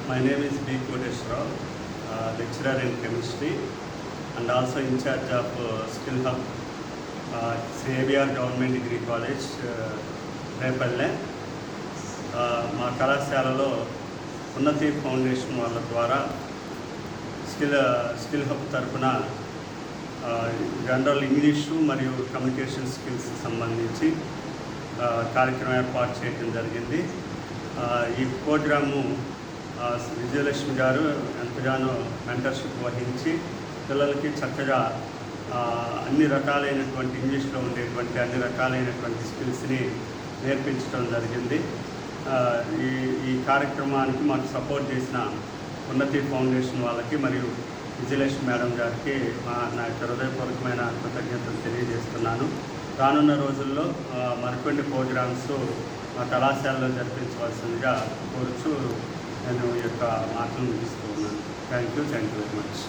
My name is B. Kodeshwar, lecturer in chemistry and also in charge of Skill Hub, ABR Government Degree College, Repalle. మా కళాశాలలో ఉన్నతి foundation వాళ్ళ ద్వారా skill hub తరఫున general English మరియు communication skills సంబంధించి కార్యక్రమం ఏర్పాటు చేయడం జరిగింది. ఈ ప్రోగ్రాము విజయలక్ష్మి గారు ఎంతగానో మెంటర్షిప్ వహించి పిల్లలకి చక్కగా అన్ని రకాలైనటువంటి ఇంగ్లీష్లో ఉండేటువంటి అన్ని రకాలైనటువంటి స్కిల్స్ని నేర్పించడం జరిగింది. ఈ కార్యక్రమానికి మాకు సపోర్ట్ చేసిన ఉన్నతి ఫౌండేషన్ వాళ్ళకి మరియు విజయలక్ష్మి మేడం గారికి నా యొక్క హృదయపూర్వకమైన కృతజ్ఞతలు తెలియజేస్తున్నాను. రానున్న రోజుల్లో మరికొన్ని ప్రోగ్రామ్స్ మా కళాశాలలో జరిపించవలసిందిగా కోరుచు నేను ఈ యొక్క మాటలు ముగిస్తూ ఉన్నాను. Thank you very much.